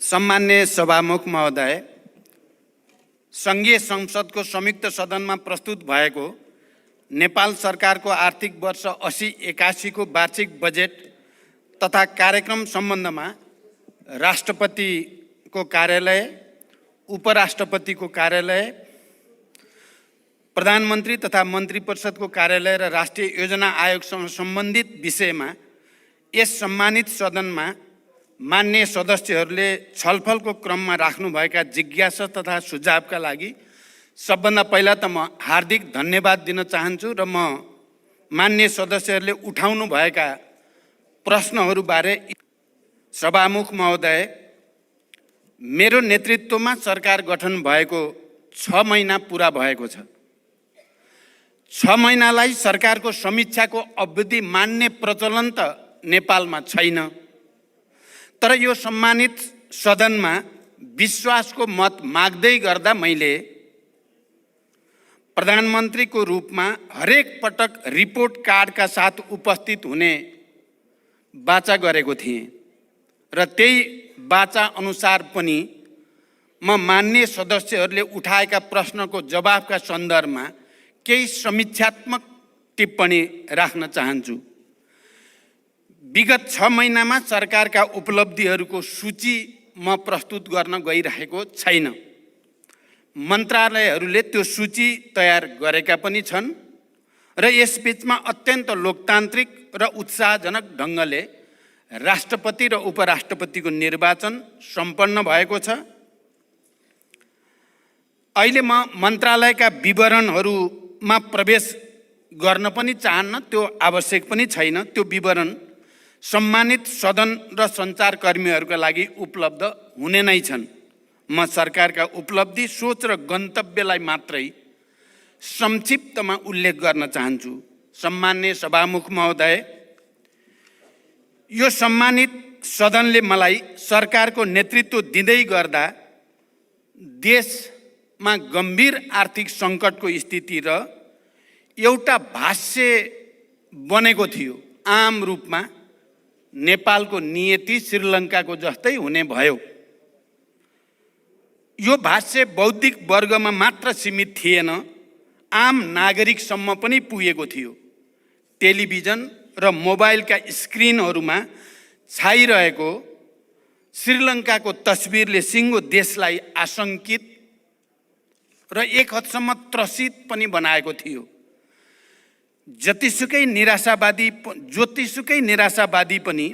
सम्मान्य सभामुख महोदय, संघीय संसदको संयुक्त सदनमा प्रस्तुत भएको नेपाल सरकारको आर्थिक वर्ष 80-81 को वार्षिक बजेट तथा कार्यक्रम सम्बन्धमा राष्ट्रपतिको कार्यालय, उपराष्ट्रपतिको कार्यालय, प्रधानमन्त्री तथा मन्त्री परिषदको कार्यालय र राष्ट्रिय योजना आयोगसँग सम्बन्धित विषयमा यस सम्मानित सदनमा मान्य सदस्यहरूले छलफलको क्रममा राख्नुभएका जिज्ञासा तथा सुझावका लागि सबभन्दा पहिला त म हार्दिक धन्यवाद दिन चाहन्छु र म मान्य सदस्यहरूले उठाउनु भएका प्रश्नहरूबारे सभामुख महोदय, मेरो नेतृत्वमा सरकार गठन भएको 6 महिना पुरा भएको छ। 6 महिनालाई सरकारको समीक्षाको अवधि मान्ने प्रचलन त नेपालमा छैन, तर यो सम्मानित सदनमा विश्वासको मत माग्दै गर्दा मैले प्रधानमन्त्रीको रूपमा हरेक पटक रिपोर्ट कार्डका साथ उपस्थित हुने वाचा गरेको थिएँ र त्यही वाचा अनुसार पनि म मान्य सदस्यहरूले उठाएका प्रश्नको जवाफका सन्दर्भमा केही समीक्षात्मक टिप्पणी राख्न चाहन्छु। विगत 6 महिनामा सरकारका उपलब्धिहरूको सूची म प्रस्तुत गर्न गइरहेको छैन। मन्त्रालयहरूले त्यो सूची तयार गरेका पनि छन् र यसबीचमा अत्यन्त लोकतान्त्रिक र उत्साहजनक ढङ्गले राष्ट्रपति र उपराष्ट्रपतिको निर्वाचन सम्पन्न भएको छ। अहिले म मन्त्रालयका विवरणहरूमा प्रवेश गर्न पनि चाहन्न, त्यो आवश्यक पनि छैन। त्यो विवरण सम्मानित सदन र सञ्चारकर्मीहरूका लागि उपलब्ध हुने नै छन्। म सरकारका उपलब्धि, सोच र गन्तव्यलाई मात्रै संक्षिप्तमा उल्लेख गर्न चाहन्छु। सम्मान्य सभामुख महोदय, यो सम्मानित सदनले मलाई सरकारको नेतृत्व दिँदै गर्दा देशमा गम्भीर आर्थिक सङ्कटको स्थिति र एउटा भाष्य बनेको थियो। आम रूपमा नेपालको नियति श्रीलङ्काको जस्तै हुने भयो। यो भाष्य बौद्धिक वर्गमा मात्र सीमित थिएन, आम नागरिकसम्म पनि पुगेको थियो। टेलिभिजन र मोबाइलका स्क्रिनहरूमा छाइरहेको श्रीलङ्काको तस्बिरले सिङ्गो देशलाई आशंकित र एक हदसम्म त्रसित पनि बनाएको थियो। जतिसुकै निराशावादी पनि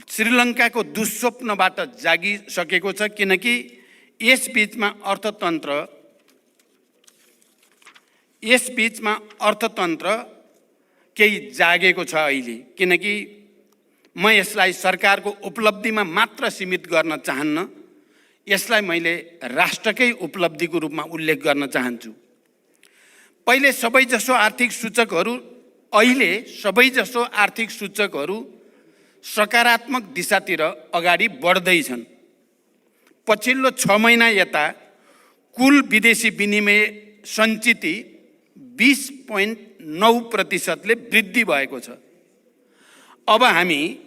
श्रीलङ्काको दुःस्वप्नबाट जागिसकेको छ, किनकि यसबीचमा अर्थतन्त्र केही जागेको छ अहिले। किनकि म यसलाई सरकारको उपलब्धिमा मात्र सीमित गर्न चाहन्न, यसलाई मैले राष्ट्रकै उपलब्धिको रूपमा उल्लेख गर्न चाहन्छु। अहिले सबैजसो आर्थिक सूचकहरू सकारात्मक दिशातिर अगाडि बढ्दैछन्। पछिल्लो 6 महिना यता कुल विदेशी विनिमय सञ्चिति 20.9% वृद्धि भएको छ। अब हामी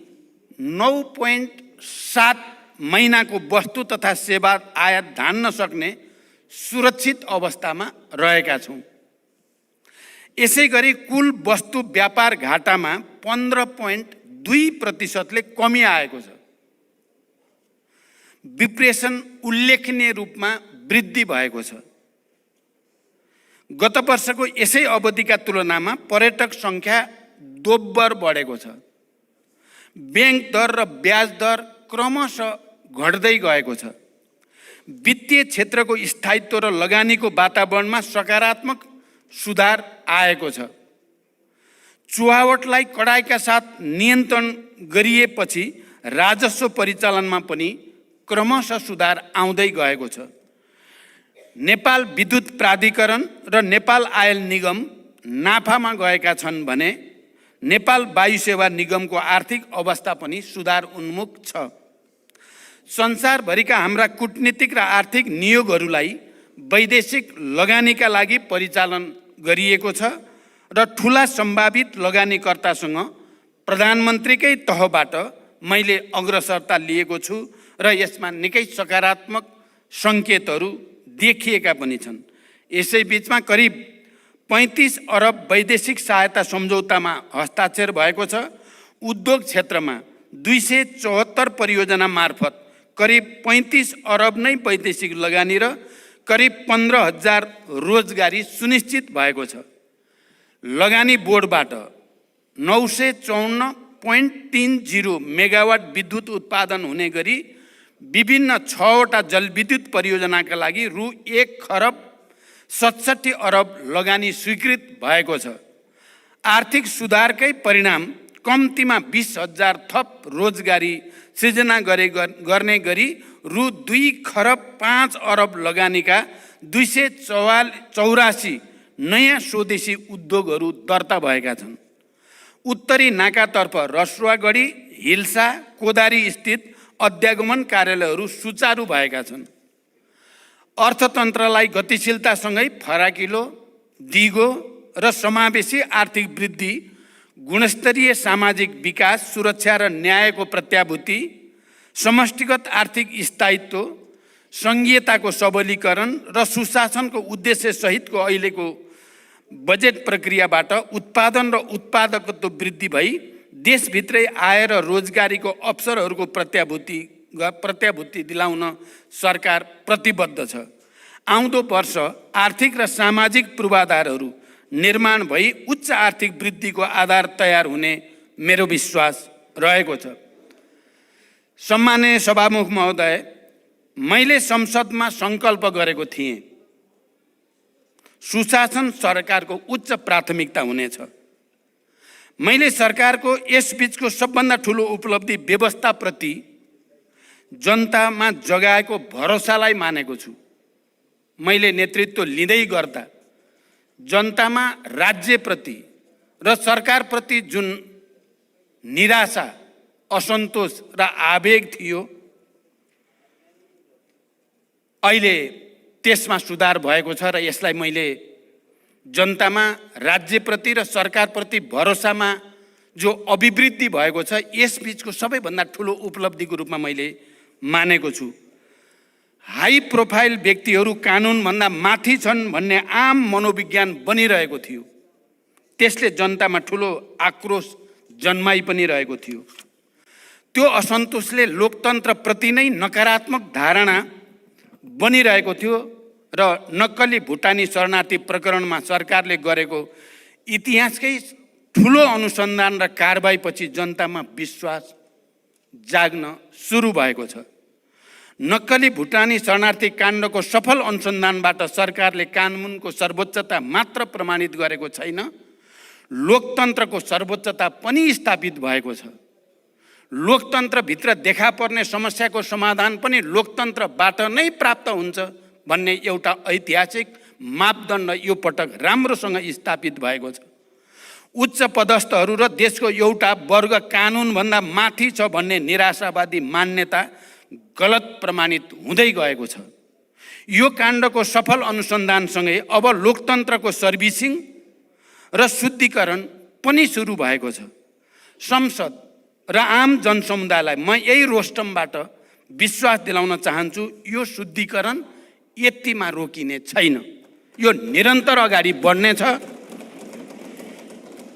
9.7 महिनाको वस्तु तथा सेवा आयात धान्न सक्ने सुरक्षित अवस्थामा रहेका छौँ। यसै गरी कुल वस्तु व्यापार घाटामा 15.2% कमी आएको छ। विप्रेसन उल्लेखनीय रूपमा वृद्धि भएको छ। गत वर्षको यसै अवधिका तुलनामा पर्यटक सङ्ख्या दोब्बर बढेको छ। ब्याङ्क दर र ब्याज दर क्रमशः घट्दै गएको छ। वित्तीय क्षेत्रको स्थायित्व र लगानीको वातावरणमा सकारात्मक सुधार आएको छ। चुहावटलाई कडाइका साथ नियन्त्रण गरिएपछि राजस्व परिचालनमा पनि क्रमशः सुधार आउँदै गएको छ। नेपाल विद्युत प्राधिकरण र नेपाल आयल निगम नाफामा गएका छन् भने नेपाल वायु सेवा निगमको आर्थिक अवस्था पनि सुधार उन्मुख छ। संसारभरिका हाम्रा कूटनीतिक र आर्थिक नियोगहरूलाई वैदेशिक लगानीका लागि परिचालन गरिएको छ र ठुला सम्भावित लगानीकर्तासँग प्रधानमन्त्रीकै तहबाट मैले अग्रसरता लिएको छु र यसमा निकै सकारात्मक सङ्केतहरू देखिएका पनि छन्। यसै बिचमा करिब 35 अरब वैदेशिक सहायता सम्झौतामा हस्ताक्षर भएको छ। उद्योग क्षेत्रमा 274 परियोजना मार्फत करिब 35 अरब नै वैदेशिक लगानी र करिब 15,000 रोजगारी सुनिश्चित भएको छ। लगानी बोर्डबाट 954.30 मेगावाट विद्युत उत्पादन हुने गरी विभिन्न 6वटा जलविद्युत परियोजनाका लागि रु 1,67 खरब लगानी स्वीकृत भएको छ। आर्थिक सुधारकै परिणाम कम्तीमा 20,000 थप रोजगारी सृजना गर्ने गरी रु 2,05 खरब लगानीका 284 नयाँ स्वदेशी उद्योगहरू दर्ता भएका छन्। उत्तरी नाकातर्फ रसुवागढी, हिल्सा, कोदारी स्थित अध्यागमन कार्यालयहरू सुचारू भएका छन्। अर्थतन्त्रलाई गतिशीलतासँगै फराकिलो, दिगो र समावेशी आर्थिक वृद्धि, गुणस्तरीय सामाजिक विकास, सुरक्षा र न्यायको प्रत्याभूति, समष्टिगत आर्थिक स्थायित्व, सङ्घीयताको सबलीकरण र सुशासनको उद्देश्य सहितको अहिलेको बजेट प्रक्रियाबाट उत्पादन र उत्पादकत्व वृद्धि भई देशभित्रै आय र रोजगारीको अवसरहरूको प्रत्याभूति दिलाउन सरकार प्रतिबद्ध छ। आउँदो वर्ष आर्थिक र सामाजिक पूर्वाधारहरू निर्माण भई उच्च आर्थिक वृद्धिको आधार तयार हुने मेरो विश्वास रहेको छ। सम्माननीय सभामुख महोदय, मैले संसदमा सङ्कल्प गरेको थिएँ, सुशासन सरकारको उच्च प्राथमिकता हुनेछ। मैले सरकारको यसबीचको सबभन्दा ठुलो उपलब्धि व्यवस्थाप्रति जनतामा जगाएको भरोसालाई मानेको छु। मैले नेतृत्व लिँदै गर्दा जनतामा राज्यप्रति र सरकारप्रति जुन निराशा, असन्तोष र आवेग थियो, अहिले त्यसमा सुधार भएको छ र यसलाई मैले जनतामा राज्यप्रति र सरकारप्रति भरोसामा जो अभिवृद्धि भएको छ यसबीचको सबैभन्दा ठुलो उपलब्धिको रूपमा मैले मानेको छु। हाई प्रोफाइल व्यक्तिहरू कानुनभन्दा माथि छन् भन्ने आम मनोविज्ञान बनिरहेको थियो। त्यसले जनतामा ठुलो आक्रोश जन्माइ पनि रहेको थियो। त्यो असन्तोषले लोकतन्त्रप्रति नै नकारात्मक धारणा बनिरहेको थियो र नक्कली भुटानी शरणार्थी प्रकरणमा सरकारले गरेको इतिहासकै ठुलो अनुसन्धान र कारबाहीपछि जनतामा विश्वास जाग्न सुरु भएको छ। नक्कली भुटानी शरणार्थी काण्डको सफल अनुसन्धानबाट सरकारले कानुनको सर्वोच्चता मात्र प्रमाणित गरेको छैन, लोकतन्त्रको सर्वोच्चता पनि स्थापित भएको छ। लोकतन्त्रभित्र देखा पर्ने समस्याको समाधान पनि लोकतन्त्रबाट नै प्राप्त हुन्छ भन्ने एउटा ऐतिहासिक मापदण्ड यो पटक राम्रोसँग स्थापित भएको छ। उच्च पदस्थहरू र देशको एउटा वर्ग कानुनभन्दा माथि छ भन्ने निराशावादी मान्यता गलत प्रमाणित हुँदै गएको छ। यो काण्डको सफल अनुसन्धानसँगै अब लोकतन्त्रको सर्भिसिङ र शुद्धिकरण पनि सुरु भएको छ। संसद र आम जनसमुदायलाई म यही रोस्टमबाट विश्वास दिलाउन चाहन्छु, यो शुद्धिकरण यतिमा रोकिने छैन, यो निरन्तर अगाडि बढ्नेछ।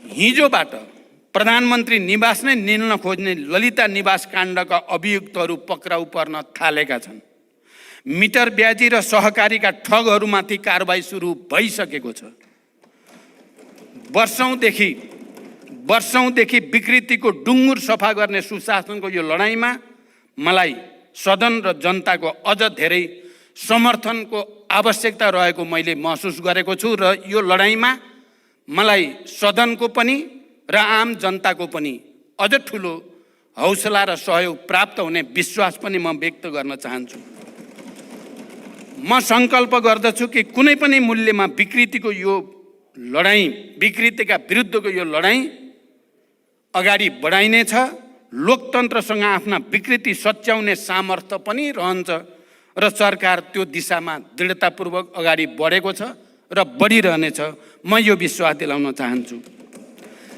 हिजोबाट प्रधानमन्त्री निवास नै निल्न खोज्ने ललिता निवास काण्डका अभियुक्तहरू पक्राउ पर्न थालेका छन्। मिटर ब्याजी र सहकारीका ठगहरूमाथि कारबाही सुरु भइसकेको छ। वर्षौंदेखि विकृतिको डुङ्गुर सफा गर्ने सुशासनको यो लडाईँमा मलाई सदन र जनताको अझ धेरै समर्थनको आवश्यकता रहेको मैले महसुस गरेको छु र यो लडाईँमा मलाई सदनको पनि र आम जनताको पनि अझ ठुलो हौसला र सहयोग प्राप्त हुने विश्वास पनि म व्यक्त गर्न चाहन्छु। म सङ्कल्प गर्दछु कि कुनै पनि मूल्यमा विकृतिका विरुद्धको यो लडाईँ अगाडि बढाइनेछ। लोकतन्त्रसँग आफ्ना विकृति सच्याउने सामर्थ्य पनि रहन्छ र सरकार त्यो दिशामा दृढतापूर्वक अगाडि बढेको छ र बढिरहनेछ, म यो विश्वास दिलाउन चाहन्छु।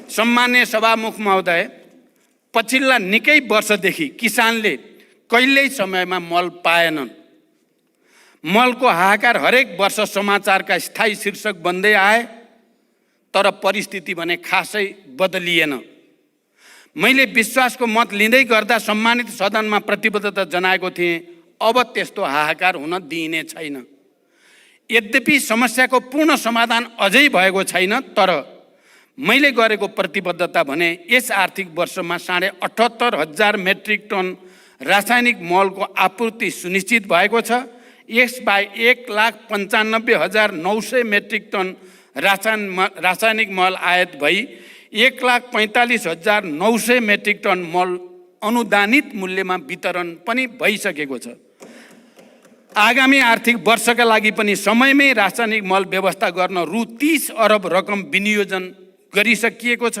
सम्माननीय सभामुख महोदय, पछिल्ला निकै वर्षदेखि किसानले कहिल्यै समयमा मल पाएनन्। मलको हाहाकार हरेक वर्ष समाचारका स्थायी शीर्षक बन्दै आए, तर परिस्थिति भने खासै बदलिएन। मैले विश्वासको मत लिँदै गर्दा सम्मानित सदनमा प्रतिबद्धता जनाएको थिएँ, अब त्यस्तो हाहाकार हुन दिइने छैन। यद्यपि समस्याको पूर्ण समाधान अझै भएको छैन, तर मैले गरेको प्रतिबद्धता भने यस आर्थिक वर्षमा 78,500 मेट्रिक टन रासायनिक मलको आपूर्ति सुनिश्चित भएको छ। यसबाहेक 1,95,900 मेट्रिक टन रासायनिक मल आयात भई 1,45,900 मेट्रिक टन मल अनुदानित मूल्यमा वितरण पनि भइसकेको छ। आगामी आर्थिक वर्षका लागि पनि समयमै रासायनिक मल व्यवस्था गर्न रु 30 अरब रकम विनियोजन गरिसकिएको छ।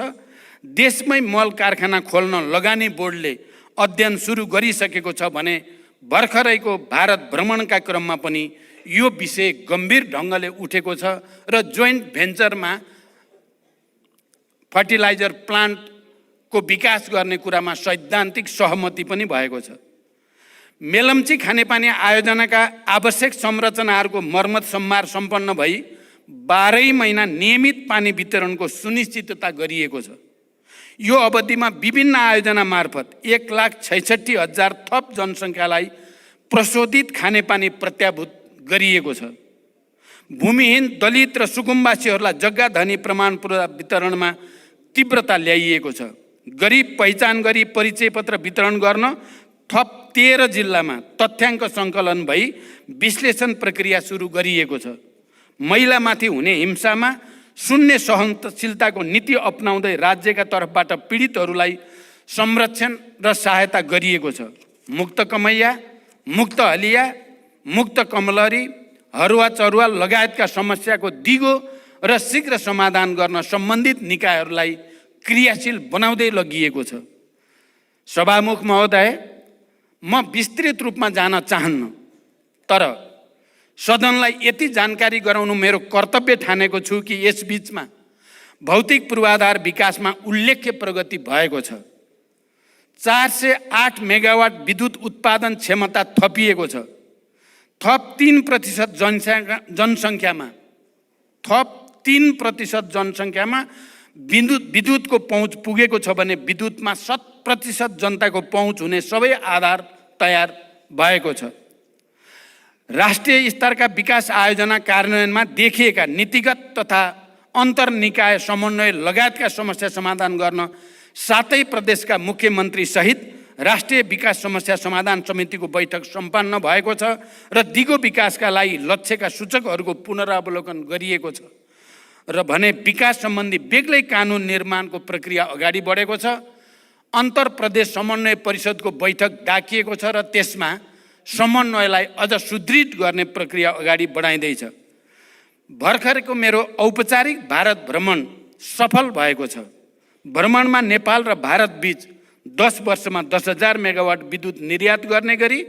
देशमै मल कारखाना खोल्न लगानी बोर्डले अध्ययन सुरु गरिसकेको छ भने भर्खरैको भारत भ्रमणका क्रममा पनि यो विषय गम्भीर ढङ्गले उठेको छ र जोइन्ट भेन्चरमा फर्टिलाइजर प्लान्टको विकास गर्ने कुरामा सैद्धान्तिक सहमति पनि भएको छ। मेलम्ची खानेपानी आयोजनाका आवश्यक संरचनाहरूको मर्मत सम्मार सम्पन्न भई 12 महिना नियमित पानी वितरणको सुनिश्चितता गरिएको छ। यो अवधिमा विभिन्न आयोजना मार्फत 1,66,000 थप जनसङ्ख्यालाई प्रशोधित खानेपानी प्रत्याभूत गरिएको छ। भूमिहीन, दलित र सुकुम्बासीहरूलाई जग्गा धनी प्रमाणपत्र वितरणमा तीव्रता ल्याइएको छ। गरिब पहिचान गरी परिचय पत्र वितरण गर्न थप 13 जिल्लामा तथ्याङ्क सङ्कलन भई विश्लेषण प्रक्रिया सुरु गरिएको छ। महिलामाथि हुने हिंसामा शून्य सहनशीलताको नीति अपनाउँदै राज्यका तर्फबाट पीडितहरूलाई संरक्षण र सहायता गरिएको छ। मुक्त कमैया, मुक्त हलिया, मुक्त कमलरी, हरुवा चरुवा लगायतका समस्याको दिगो र शीघ्र समाधान गर्न सम्बन्धित निकायहरूलाई क्रियाशील बनाउँदै लगिएको छ। सभामुख महोदय, म विस्तृत रूपमा जान चाहन्न, तर सदनलाई यति जानकारी गराउनु मेरो कर्तव्य ठानेको छु कि यस बीचमा भौतिक पूर्वाधार विकासमा उल्लेख्य प्रगति भएको छ। 408 मेगावाट विद्युत उत्पादन क्षमता थपिएको छ। थप 3% जनसङ्ख्यामा विद्युतको पहुँच पुगेको छ भने विद्युतमा 100% जनताको पहुँच हुने सबै आधार तयार भएको छ। राष्ट्रिय स्तरका विकास आयोजना कार्यान्वयनमा देखिएका नीतिगत तथा अन्तर्निकाय समन्वय लगायतका समस्या समाधान गर्न 7 प्रदेशका मुख्यमन्त्री सहित राष्ट्रिय विकास समस्या समाधान समितिको बैठक सम्पन्न भएको छ र दिगो विकासका लागि लक्ष्यका सूचकहरूको पुनरावलोकन गरिएको छ र भने विकास सम्बन्धी बेग्लै कानुन निर्माणको प्रक्रिया अगाडि बढेको छ। अन्तर प्रदेश समन्वय परिषदको बैठक डाकिएको छ र त्यसमा समन्वयलाई अझ सुदृढ गर्ने प्रक्रिया अगाडि बढाइँदैछ। भर्खरको मेरो औपचारिक भारत भ्रमण सफल भएको छ। भ्रमणमा नेपाल र भारत बीच 10 वर्षमा 10,000 मेगावाट विद्युत निर्यात गर्ने गरी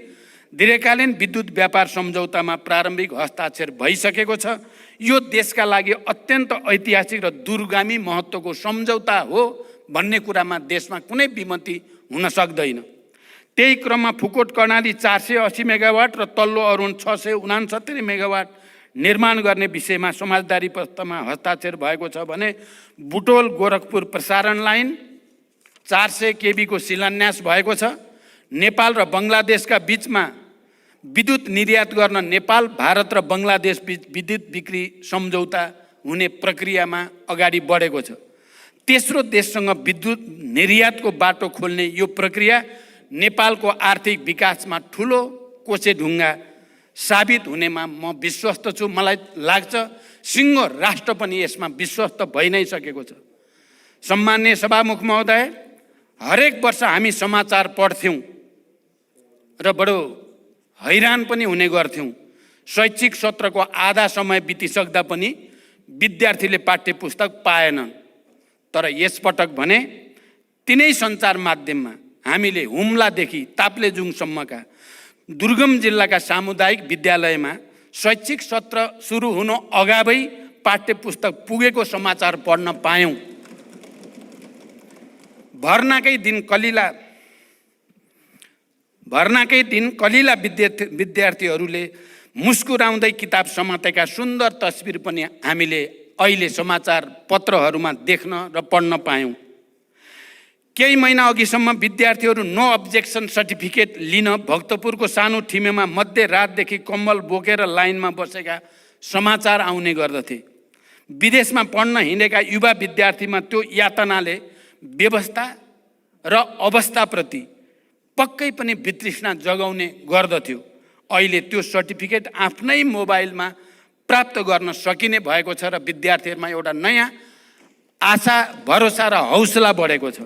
दीर्घकालीन विद्युत व्यापार सम्झौतामा प्रारम्भिक हस्ताक्षर भइसकेको छ। यो देशका लागि अत्यन्त ऐतिहासिक र दूरगामी महत्त्वको सम्झौता हो भन्ने कुरामा देशमा कुनै विमति हुन सक्दैन। त्यही क्रममा फुकोट कर्णाली 480 मेगावाट र तल्लो अरुण 669 मेगावाट निर्माण गर्ने विषयमा समाजदारी प्रस्तावमा हस्ताक्षर भएको छ भने बुटोल गोरखपुर प्रसारण लाइन 400 केबी को शिलान्यास भएको छ। नेपाल र बङ्गलादेशका बीचमा विद्युत निर्यात गर्न नेपाल, भारत र बङ्गलादेश बीच विद्युत बिक्री सम्झौता हुने प्रक्रियामा अगाडि बढेको छ। तेस्रो देशसँग विद्युत निर्यातको बाटो खोल्ने यो प्रक्रिया नेपालको आर्थिक विकासमा ठुलो कोसेढुङ्गा साबित हुनेमा म विश्वस्त छु। मलाई लाग्छ सिङ्गो राष्ट्र पनि यसमा विश्वस्त भइ नै सकेको छ। सम्माननीय सभामुख महोदय, हरेक वर्ष हामी समाचार पढ्थ्यौँ र बडो हैरान पनि हुने गर्थ्यौँ। शैक्षिक सत्रको आधा समय बितिसक्दा पनि विद्यार्थीले पाठ्य पुस्तक पाएनन्। तर यसपटक भने तिनै सञ्चार माध्यममा हामीले हुम्लादेखि ताप्लेजुङसम्मका दुर्गम जिल्लाका सामुदायिक विद्यालयमा शैक्षिक सत्र सुरु हुनु अगावै पाठ्य पुस्तक पुगेको समाचार पढ्न पायौँ। भर्नाकै दिन भर्नाकै दिन कलिला विद्यार्थीहरूले मुस्कुराउँदै किताब समातेका सुन्दर तस्बिर पनि हामीले अहिले समाचार पत्रहरूमा देख्न र पढ्न पायौँ। केही महिना अघिसम्म विद्यार्थीहरू नो अब्जेक्सन सर्टिफिकेट लिन भक्तपुरको सानो ठिमेमा मध्यरातदेखि कम्बल बोकेर लाइनमा बसेका समाचार आउने गर्दथे। विदेशमा पढ्न हिँडेका युवा विद्यार्थीमा त्यो यातनाले व्यवस्था र अवस्थाप्रति पक्कै पनि वितृष्णा जगाउने गर्दथ्यो। अहिले त्यो सर्टिफिकेट आफ्नै मोबाइलमा प्राप्त गर्न सकिने भएको छ र विद्यार्थीहरूमा एउटा नयाँ आशा, भरोसा र हौसला बढेको छ।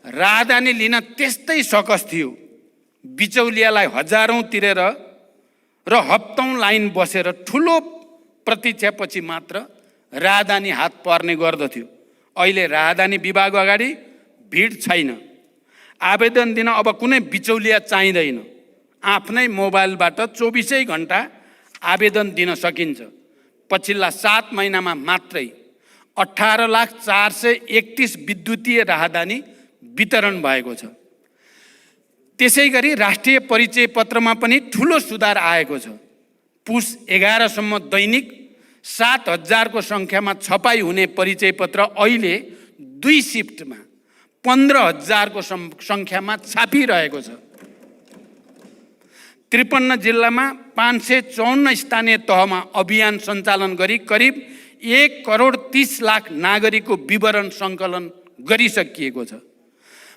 राहदानी लिन त्यस्तै सकस थियो। बिचौलियालाई हजारौँ तिरेर र हप्तौँ लाइन बसेर ठुलो प्रतीक्षापछि मात्र राहदानी हात पर्ने गर्दथ्यो। अहिले राहदानी विभाग अगाडि भिड छैन। आवेदन दिन अब कुनै बिचौलिया चाहिँदैन। आफ्नै मोबाइलबाट 24 घण्टा आवेदन दिन सकिन्छ। पछिल्ला 7 महिनामा मात्रै 18,431 विद्युतीय राहदानी वितरण भएको छ। त्यसै गरी राष्ट्रिय परिचय पत्रमा पनि ठुलो सुधार आएको छ। पुस 11 सम्म दैनिक 7,000 को सङ्ख्यामा छपाई हुने परिचय पत्र अहिले 2 शिफ्टमा 15,000 को सङ्ख्यामा छापिरहेको छ। 53 जिल्लामा 554 स्थानीय तहमा अभियान सञ्चालन गरी करिब 1,30,00,000 नागरिकको विवरण सङ्कलन गरिसकिएको छ।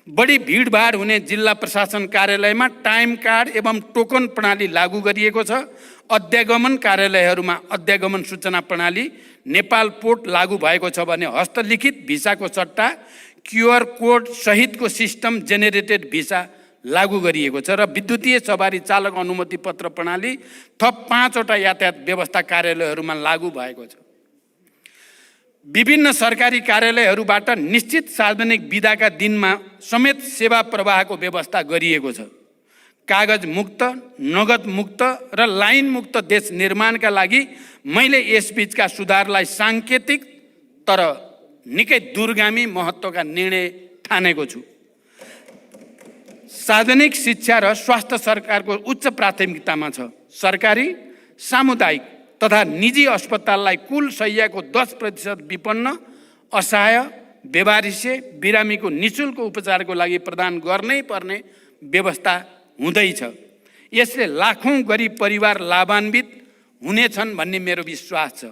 बढी भिडभाड हुने जिल्ला प्रशासन कार्यालयमा टाइम कार्ड एवं टोकन प्रणाली लागू गरिएको छ। अध्यागमन कार्यालयहरूमा अध्यागमन सूचना प्रणाली नेपाल पोर्ट लागू भएको छ भने हस्तलिखित भिसाको सट्टा QR कोड सहितको सिस्टम जेनेरेटेड भिसा लागू गरिएको छ र विद्युतीय सवारी चालक अनुमति पत्र प्रणाली थप 5 वटा यातायात व्यवस्था कार्यालयहरूमा लागू भएको छ। विभिन्न सरकारी कार्यालयहरूबाट निश्चित सार्वजनिक बिदाका दिनमा समेत सेवा प्रवाहको व्यवस्था गरिएको छ। कागज मुक्त, नगद मुक्त र लाइन मुक्त देश निर्माणका लागि मैले यसबीचका सुधारलाई साङ्केतिक तर निकै दूरगामी महत्त्वका निर्णय ठानेको छु। सार्वजनिक शिक्षा र स्वास्थ्य सरकारको उच्च प्राथमिकतामा छ। सरकारी, सामुदायिक तथा निजी अस्पताललाई कुल शय्याको 10% विपन्न, असहाय, बेवारिसे, बिरामीको निःशुल्क उपचारको लागि प्रदान गर्नै पर्ने व्यवस्था हुँदैछ। यसले लाखौँ गरिब परिवार लाभान्वित हुनेछन् भन्ने मेरो विश्वास छ।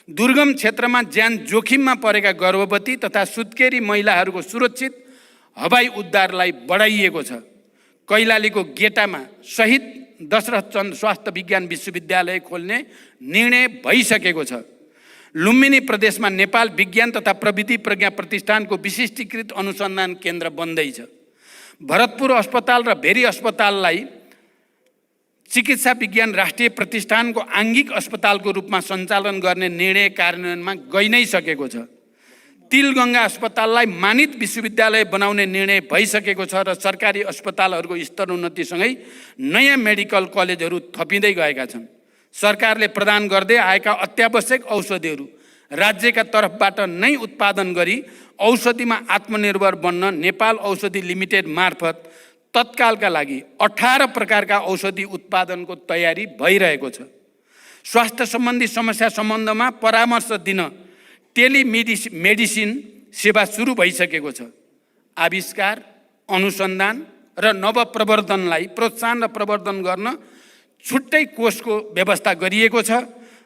दुर्गम क्षेत्रमा ज्यान जोखिममा परेका गर्भवती तथा सुत्केरी महिलाहरूको सुरक्षित हवाई उद्धारलाई बढाइएको छ। कैलालीको गेटामा शहीद दशरथचन्द्र स्वास्थ्य विज्ञान विश्वविद्यालय खोल्ने निर्णय भइसकेको छ। लुम्बिनी प्रदेशमा नेपाल विज्ञान तथा प्रविधि प्रज्ञा प्रतिष्ठानको विशिष्टीकृत अनुसन्धान केन्द्र बन्दैछ। भरतपुर अस्पताल र भेरी अस्पताललाई चिकित्सा विज्ञान राष्ट्रिय प्रतिष्ठानको आङ्गिक अस्पतालको रूपमा सञ्चालन गर्ने निर्णय कार्यान्वयनमा गइ नै सकेको छ। तिलगङ्गा अस्पताललाई मानित विश्वविद्यालय बनाउने निर्णय भइसकेको छ र सरकारी अस्पतालहरूको स्तरोन्नतिसँगै नयाँ मेडिकल कलेजहरू थपिँदै गएका छन्। सरकारले प्रदान गर्दै आएका अत्यावश्यक औषधिहरू राज्यका तर्फबाट नै उत्पादन गरी औषधिमा आत्मनिर्भर बन्न नेपाल औषधि लिमिटेड मार्फत तत्कालका लागि 18 प्रकारका औषधि उत्पादनको तयारी भइरहेको छ। स्वास्थ्य सम्बन्धी समस्या सम्बन्धमा परामर्श दिन टेलिमेडिसिन सेवा सुरु भइसकेको छ। आविष्कार, अनुसन्धान र नवप्रवर्धनलाई प्रोत्साहन र प्रवर्धन गर्न छुट्टै कोषको व्यवस्था गरिएको छ।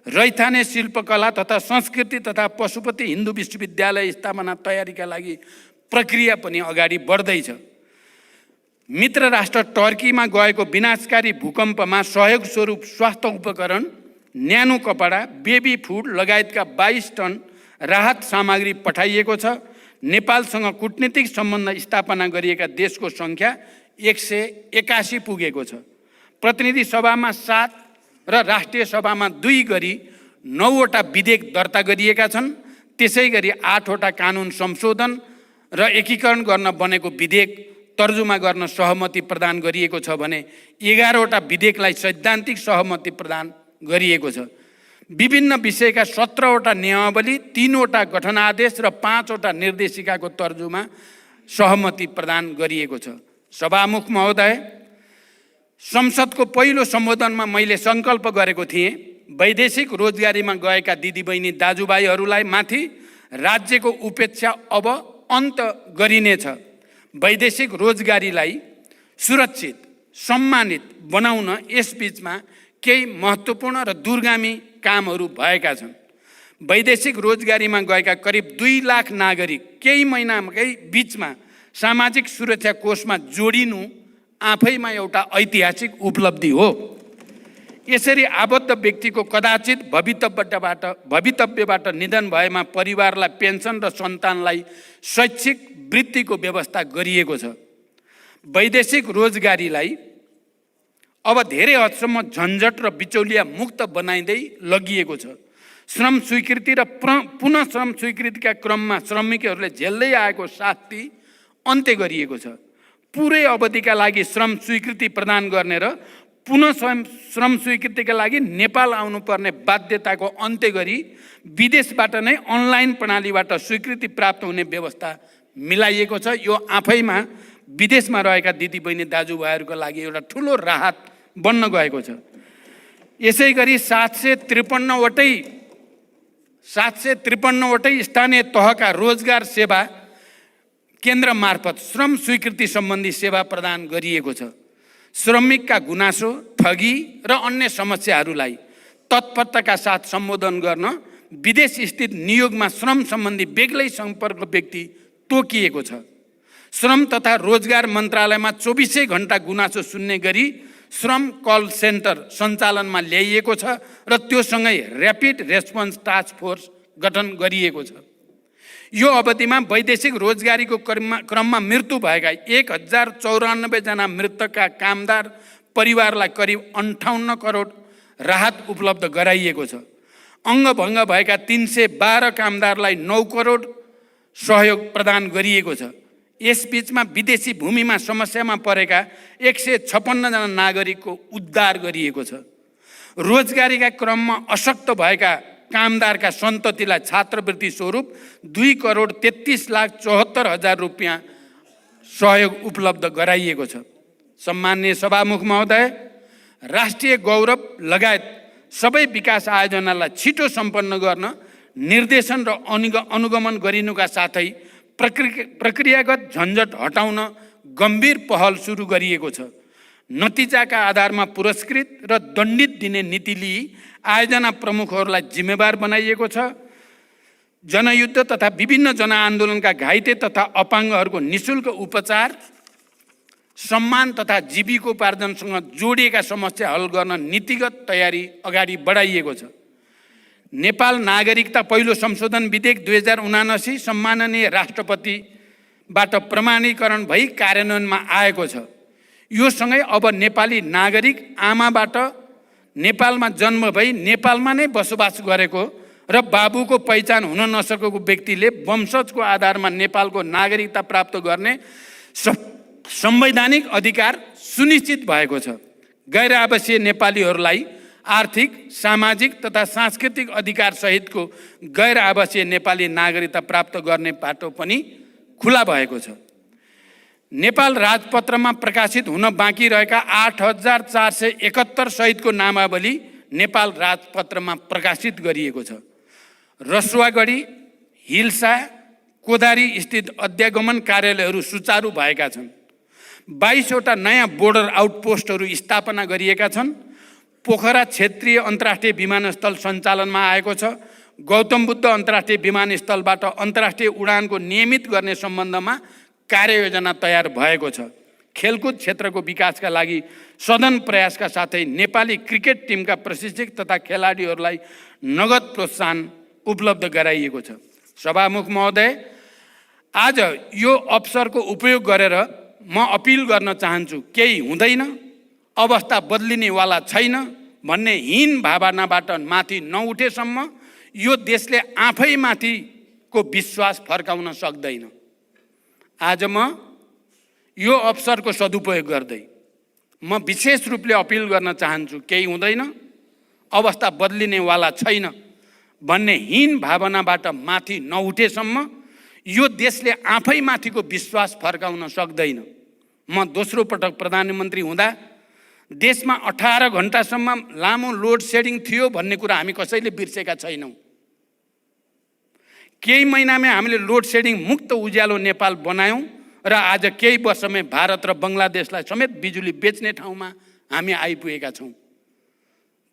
रैथाने शिल्पकला तथा संस्कृति तथा पशुपति हिन्दू विश्वविद्यालय स्थापना तयारीका लागि प्रक्रिया पनि अगाडि बढ्दैछ। मित्र राष्ट्र टर्कीमा गएको विनाशकारी भूकम्पमा सहयोग स्वरूप स्वास्थ्य उपकरण, न्यानो कपडा, बेबी फुड लगायतका 22 टन राहत सामग्री पठाइएको छ। नेपालसँग कूटनीतिक सम्बन्ध स्थापना गरिएका देशको सङ्ख्या 181 पुगेको छ। प्रतिनिधि सभामा 7 र राष्ट्रिय सभामा 2 गरी 9 वटा विधेयक दर्ता गरिएका छन्। त्यसै गरी 8 वटा कानुन संशोधन र एकीकरण गर्न बनेको विधेयक तर्जुमा गर्न सहमति प्रदान गरिएको छ भने 11 वटा विधेयकलाई सैद्धान्तिक सहमति प्रदान गरिएको छ। विभिन्न विषयका 17 वटा नियमावली, 3 वटा गठनादेश र 5 वटा निर्देशिकाको तर्जुमा सहमति प्रदान गरिएको छ। सभामुख महोदय, संसदको पहिलो सम्बोधनमा मैले सङ्कल्प गरेको थिएँ वैदेशिक रोजगारीमा गएका दिदीबहिनी दाजुभाइहरूलाई माथि राज्यको उपेक्षा अब अन्त गरिनेछ। वैदेशिक रोजगारीलाई सुरक्षित सम्मानित बनाउन यसबीचमा केही महत्त्वपूर्ण र दूरगामी कामहरू भएका छन्। वैदेशिक रोजगारीमा गएका करिब 2 लाख नागरिक केही महिनाकै बिचमा सामाजिक सुरक्षा कोषमा जोडिनु आफैमा एउटा ऐतिहासिक उपलब्धि हो। यसरी आबद्ध व्यक्तिको कदाचित भवितव्यबाट निधन भएमा परिवारलाई पेन्सन र सन्तानलाई शैक्षिक वृत्तिको व्यवस्था गरिएको छ। वैदेशिक रोजगारीलाई अब धेरै हदसम्म झन्झट र बिचौलिया मुक्त बनाइँदै लगिएको छ। श्रम स्वीकृति र पुनः श्रम स्वीकृतिका क्रममा श्रमिकहरूले झेल्दै आएको शास्ति अन्त्य गरिएको छ। पुरै अवधिका लागि श्रम स्वीकृति प्रदान गर्ने र पुनः श्रम स्वीकृतिका लागि नेपाल आउनुपर्ने बाध्यताको अन्त्य गरी विदेशबाट नै अनलाइन प्रणालीबाट स्वीकृति प्राप्त हुने व्यवस्था मिलाइएको छ। यो आफैमा विदेशमा रहेका दिदीबहिनी दाजुभाइहरूको लागि एउटा ठुलो राहत बन्न गएको छ। यसै गरी 753 वटै स्थानीय तहका रोजगार सेवा केन्द्र मार्फत श्रम स्वीकृति सम्बन्धी सेवा प्रदान गरिएको छ। श्रमिकका गुनासो, ठगी र अन्य समस्याहरूलाई तत्परताका साथ सम्बोधन गर्न विदेश स्थित नियोगमा श्रम सम्बन्धी बेग्लै सम्पर्क व्यक्ति तोकिएको छ। श्रम तथा रोजगार मन्त्रालयमा 24 घण्टा गुनासो सुन्ने गरी श्रम कल सेन्टर सञ्चालनमा ल्याइएको छ र त्योसँगै ऱ्यापिड रेस्पोन्स टास्क फोर्स गठन गरिएको छ। यो अवधिमा वैदेशिक रोजगारीको क्रममा मृत्यु भएका 1094 जना मृतकका कामदार परिवारलाई करिब 58 करोड राहत उपलब्ध गराइएको छ। अङ्गभङ्ग भएका 312 कामदारलाई 9 करोड सहयोग प्रदान गरिएको छ। यसबीचमा विदेशी भूमिमा समस्यामा परेका 156 जना नागरिकको उद्धार गरिएको छ। रोजगारीका क्रममा अशक्त भएका कामदारका सन्ततिलाई छात्रवृत्ति स्वरूप 2,33,74,000 रुपियाँ सहयोग उपलब्ध गराइएको छ। सम्माननीय सभामुख महोदय, राष्ट्रिय गौरव लगायत सबै विकास आयोजनालाई छिटो सम्पन्न गर्न निर्देशन र अनुगमन गरिनुका साथै प्रक्रियागत झन्झट हटाउन गम्भीर पहल सुरु गरिएको छ। नतिजाका आधारमा पुरस्कृत र दण्डित दिने नीति लिई आयोजना प्रमुखहरूलाई जिम्मेवार बनाइएको छ। जनयुद्ध तथा विभिन्न जनआन्दोलनका घाइते तथा अपाङ्गहरूको निःशुल्क उपचार, सम्मान तथा जीविकोपार्जनसँग जोडिएका समस्या हल गर्न नीतिगत तयारी अगाडि बढाइएको छ। नेपाल नागरिकता पहिलो संशोधन विधेयक 2079 सम्माननीय राष्ट्रपतिबाट प्रमाणीकरण भई कार्यान्वयनमा आएको छ। यो सँगै अब नेपाली नागरिक आमाबाट नेपालमा जन्म भई नेपालमा नै बसोबास गरेको र बाबुको पहिचान हुन नसकेको व्यक्तिले वंशजको आधारमा नेपालको नागरिकता प्राप्त गर्ने संवैधानिक अधिकार सुनिश्चित भएको छ। गैर आवासीय नेपालीहरूलाई आर्थिक, सामाजिक तथा सांस्कृतिक अधिकार सहितको गैर आवासीय नेपाली नागरिकता प्राप्त गर्ने बाटो पनि खुला भएको छ। नेपाल राजपत्रमा प्रकाशित हुन बाँकी रहेका 8,471 सहितको नामावली नेपाल राजपत्रमा प्रकाशित गरिएको छ। रसुवागढी, हिल्सा, कोदारी स्थित अध्यागमन कार्यालयहरू सुचारू भएका छन्। 22 वटा नयाँ बोर्डर आउटपोस्टहरू स्थापना गरिएका छन्। पोखरा क्षेत्रीय अन्तर्राष्ट्रिय विमानस्थल सञ्चालनमा आएको छ। गौतम बुद्ध अन्तर्राष्ट्रिय विमानस्थलबाट अन्तर्राष्ट्रिय उडानको नियमित गर्ने सम्बन्धमा कार्ययोजना तयार भएको छ। खेलकुद क्षेत्रको विकासका लागि सदन प्रयासका साथै नेपाली क्रिकेट टिमका प्रशिक्षक तथा खेलाडीहरूलाई नगद प्रोत्साहन उपलब्ध गराइएको छ। सभामुख महोदय, आज यो अवसरको उपयोग गरेर म अपिल गर्न चाहन्छु, केही हुँदैन, अवस्था बदलिनेवाला छैन भन्ने हीन भावनाबाट माथि नउठेसम्म यो देशले आफैमाथिको विश्वास फर्काउन सक्दैन। आज म यो अवसरको सदुपयोग गर्दै म विशेष रूपले अपिल गर्न चाहन्छु, केही हुँदैन, अवस्था बदलिनेवाला छैन भन्ने हीन भावनाबाट माथि नउठेसम्म यो देशले आफैमाथिको विश्वास फर्काउन सक्दैन। म दोस्रो पटक प्रधानमन्त्री हुँदा देशमा 18 घण्टासम्म लामो लोड सेडिङ थियो भन्ने कुरा हामी कसैले बिर्सेका छैनौँ। केही महिनामै हामीले लोड सेडिङ मुक्त उज्यालो नेपाल बनायौँ र आज केही वर्षमै भारत र बङ्गलादेशलाई समेत बिजुली बेच्ने ठाउँमा हामी आइपुगेका छौँ।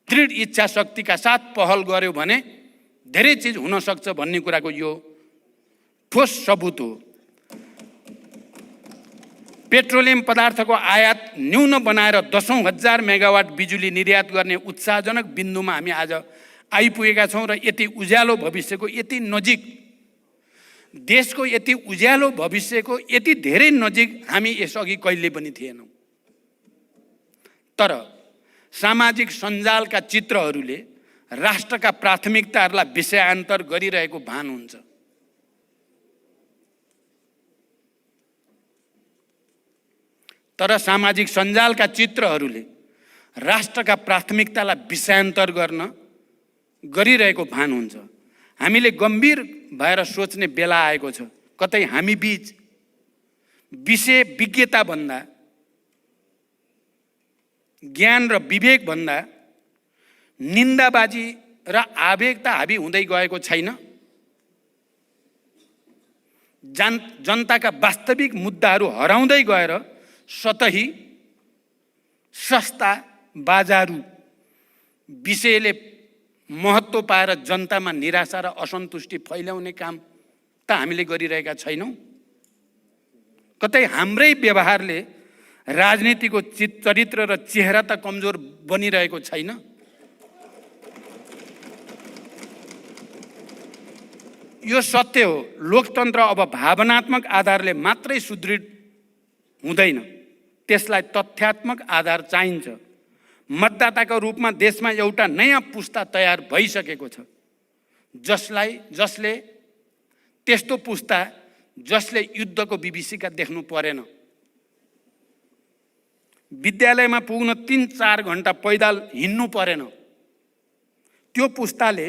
दृढ इच्छा शक्तिका साथ पहल गर्यो भने धेरै चिज हुन सक्छ भन्ने कुराको यो ठोस सबुत हो। पेट्रोलियम पदार्थको आयात न्यून बनाएर 10,000 मेगावाट बिजुली निर्यात गर्ने उत्साहजनक बिन्दुमा हामी आज आइपुगेका छौँ र यति उज्यालो भविष्यको यति नजिक, देशको यति उज्यालो भविष्यको यति धेरै नजिक हामी यसअघि कहिले पनि थिएनौँ। तर सामाजिक सञ्जालका चित्रहरूले राष्ट्रका प्राथमिकताहरूलाई विषयान्तर गरिरहेको भान हुन्छ। तर सामाजिक सञ्जालका चित्रहरूले राष्ट्रका प्राथमिकतालाई विषयान्तर गरिरहेको भान हुन्छ। हामीले गम्भीर भएर सोच्ने बेला आएको छ। कतै हामी बीच विषय विज्ञता भन्दा, ज्ञान र विवेक भन्दा निन्दाबाजी र आवेगता हाबी हुँदै गएको छैन। जनताका वास्तविक मुद्दाहरू हराउँदै गएर सतही सस्ता बाजारु विषयले महत्त्व पाएर जनतामा निराशा र असन्तुष्टि फैलाउने काम त हामीले गरिरहेका छैनौँ। कतै हाम्रै व्यवहारले राजनीतिको चरित्र र चेहरा त कमजोर बनिरहेको छैन। यो सत्य हो। लोकतन्त्र अब भावनात्मक आधारले मात्रै सुदृढ हुँदैन, त्यसलाई तथ्यात्मक आधार चाहिन्छ। मतदाताको रूपमा देशमा एउटा नयाँ पुस्ता तयार भइसकेको छ, जसले त्यस्तो पुस्ता जसले युद्धको विभीषिका देख्नु परेन। विद्यालयमा पुग्न 3-4 घण्टा पैदल हिँड्नु परेन। त्यो पुस्ताले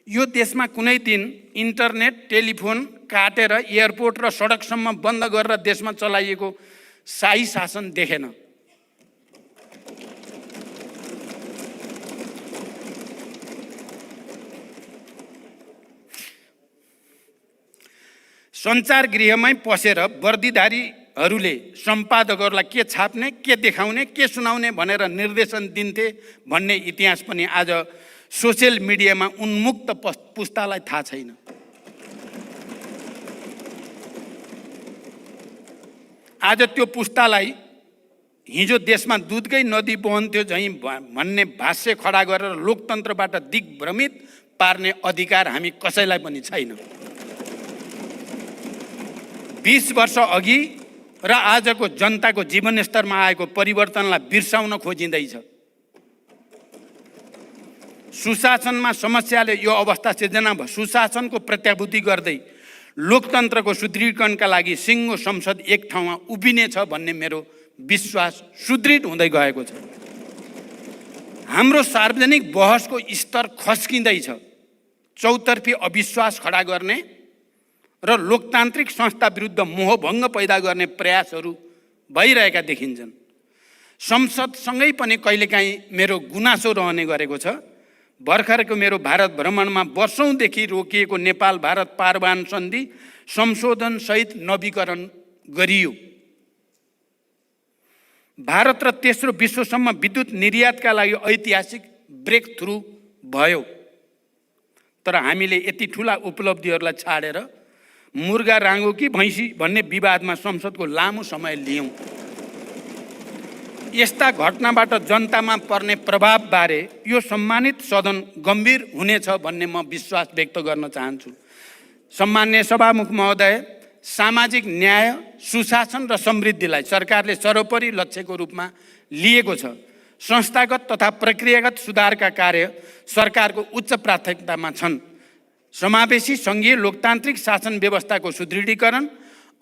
यो देशमा कुनै दिन इन्टरनेट टेलिफोन काटेर एयरपोर्ट र सडकसम्म बन्द गरेर देशमा चलाइएको शाही शासन देखेन। सञ्चार गृहमै पसेर वर्दीधारीहरूले सम्पादकहरूलाई के छाप्ने, के देखाउने, के सुनाउने भनेर निर्देशन दिन्थे भन्ने इतिहास पनि आज सोसियल मिडियामा उन्मुक्त पुस्तालाई थाहा छैन। आज त्यो पुस्तालाई हिजो देशमा दुधकै नदी बहन्थ्यो झैँ भन्ने भाष्य खडा गरेर लोकतन्त्रबाट दिग्भ्रमित पार्ने अधिकार हामी कसैलाई पनि छैन। 20 वर्ष अघि र आजको जनताको जीवनस्तरमा आएको परिवर्तनलाई बिर्साउन खोजिँदैछ। सुशासनमा समस्याले यो अवस्था सिर्जना भयो। सुशासनको प्रत्याभूति गर्दै लोकतन्त्रको सुदृढीकरणका लागि सिङ्गो संसद एक ठाउँमा उभिनेछ भन्ने मेरो विश्वास सुदृढ हुँदै गएको छ। हाम्रो सार्वजनिक बहसको स्तर खस्किँदैछ। चौतर्फी अविश्वास खडा गर्ने र लोकतान्त्रिक संस्था विरुद्ध मोहभङ्ग पैदा गर्ने प्रयासहरू भइरहेका देखिन्छन्। संसदसँगै पनि कहिलेकाहीँ मेरो गुनासो रहने गरेको छ। भर्खरको मेरो भारत भ्रमणमा वर्षौँदेखि रोकिएको नेपाल भारत पारवान सन्धि संशोधन सहित नवीकरण गरियो। भारत र तेस्रो विश्वसम्म विद्युत निर्यातका लागि ऐतिहासिक ब्रेक थ्रु भयो। तर हामीले यति ठुला उपलब्धिहरूलाई छाडेर मुर्गा राङ्गो कि भैँसी भन्ने विवादमा संसदको लामो समय लियौँ। यस्ता घटनाबाट जनतामा पर्ने प्रभावबारे यो सम्मानित सदन गम्भीर हुनेछ भन्ने म विश्वास व्यक्त गर्न चाहन्छु। सम्माननीय सभामुख महोदय, सामाजिक न्याय, सुशासन र समृद्धिलाई सरकारले सर्वोपरि लक्ष्यको रूपमा लिएको छ। संस्थागत तथा प्रक्रियागत सुधारका कार्य सरकारको उच्च प्राथमिकतामा छन्। समावेशी सङ्घीय लोकतान्त्रिक शासन व्यवस्थाको सुदृढीकरण,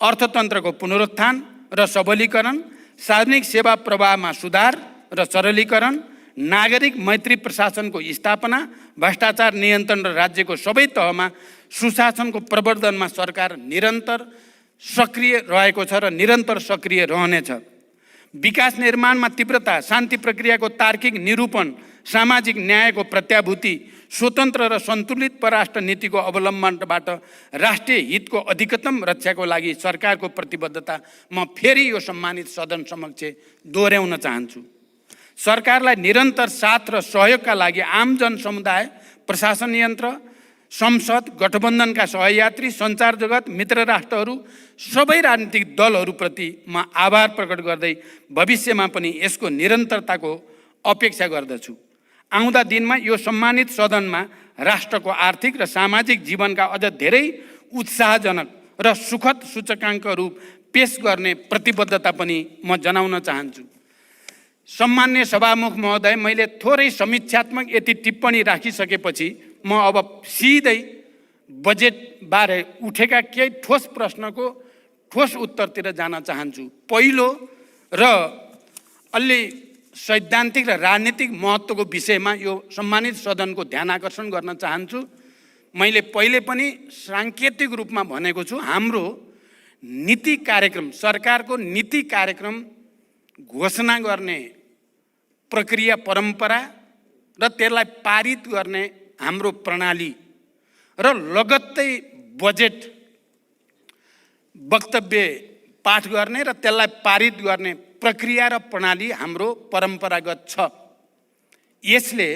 अर्थतन्त्रको पुनरुत्थान र सबलीकरण, सार्वजनिक सेवा प्रवाहमा सुधार र सरलीकरण, नागरिक मैत्री प्रशासनको स्थापना, भ्रष्टाचार नियन्त्रण र राज्यको सबै तहमा सुशासनको प्रवर्धनमा सरकार निरन्तर सक्रिय रहेको छ र निरन्तर सक्रिय रहनेछ। विकास निर्माणमा तीव्रता, शान्ति प्रक्रियाको तार्किक निरूपण, सामाजिक न्यायको प्रत्याभूति, स्वतन्त्र र सन्तुलित परराष्ट्र नीतिको अवलम्बनबाट राष्ट्रिय हितको अधिकतम रक्षाको लागि सरकारको प्रतिबद्धता म फेरि यो सम्मानित सदन समक्ष दोहोऱ्याउन चाहन्छु। सरकारलाई निरन्तर साथ र सहयोगका लागि आम जनसमुदाय, प्रशासन यन्त्र, संसद, गठबन्धनका सहयात्री, सञ्चार जगत, मित्र राष्ट्रहरू, सबै राजनीतिक दलहरूप्रति म आभार प्रकट गर्दै भविष्यमा पनि यसको निरन्तरताको अपेक्षा गर्दछु। आउँदा दिनमा यो सम्मानित सदनमा राष्ट्रको आर्थिक र सामाजिक जीवनका अझ धेरै उत्साहजनक र सुखद सूचकाङ्कहरू पेश गर्ने प्रतिबद्धता पनि म जनाउन चाहन्छु। सम्मान्य सभामुख महोदय, मैले थोरै समीक्षात्मक यति टिप्पणी राखिसकेपछि म अब सिधै बजेटबारे उठेका केही ठोस प्रश्नको ठोस उत्तरतिर जान चाहन्छु। पहिलो र अलि सैद्धान्तिक र राजनीतिक महत्त्वको विषयमा यो सम्मानित सदनको ध्यान आकर्षण गर्न चाहन्छु। मैले पहिले पनि साङ्केतिक रूपमा भनेको छु, हाम्रो नीति कार्यक्रम, सरकारको नीति कार्यक्रम घोषणा गर्ने प्रक्रिया, परम्परा र त्यसलाई पारित गर्ने हाम्रो प्रणाली र लगत्तै बजेट वक्तव्य पाठ गर्ने र त्यसलाई पारित गर्ने प्रक्रिया र प्रणाली हाम्रो परम्परागत छ। यसले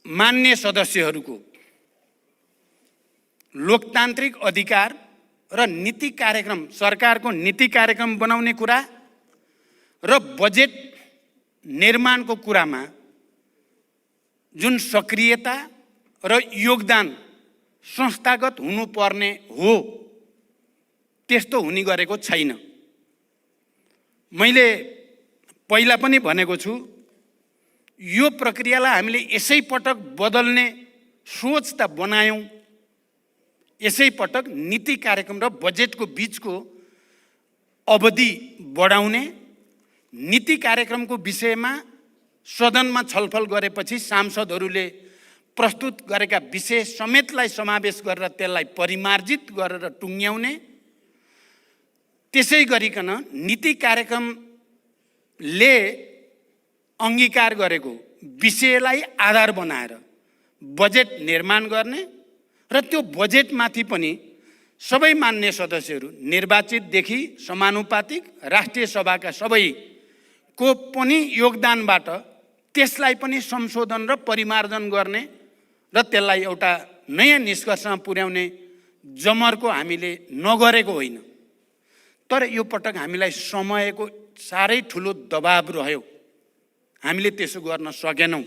मान्य सदस्यहरूको लोकतान्त्रिक अधिकार र नीति कार्यक्रम, सरकारको नीति कार्यक्रम बनाउने कुरा र बजेट निर्माणको कुरामा जुन सक्रियता र योगदान संस्थागत हुनुपर्ने हो, त्यस्तो हुने गरेको छैन। मैले पहिला पनि भनेको छु, यो प्रक्रियालाई हामीले यसै पटक बदल्ने सोच त बनायौँ। यसै पटक नीति कार्यक्रम र बजेटको बीचको अवधि बढाउने, नीति कार्यक्रमको विषयमा सदनमा छलफल गरेपछि सांसदहरूले प्रस्तुत गरेका विषय समेतलाई समावेश गरेर त्यसलाई परिमार्जित गरेर टुङ्ग्याउने, त्यसै गरिकन नीति कार्यक्रमले अङ्गीकार गरेको विषयलाई आधार बनाएर बजेट निर्माण गर्ने र त्यो बजेटमाथि पनि सबै मान्य सदस्यहरू निर्वाचितदेखि समानुपातिक राष्ट्रिय सभाका सबैको पनि योगदानबाट त्यसलाई पनि संशोधन र परिमार्जन गर्ने र त्यसलाई एउटा नयाँ निष्कर्षमा पुर्याउने जमर्को हामीले नगरेको होइन। तर यो पटक हामीलाई समयको साह्रै ठुलो दबाब रह्यो, हामीले त्यसो गर्न सकेनौँ।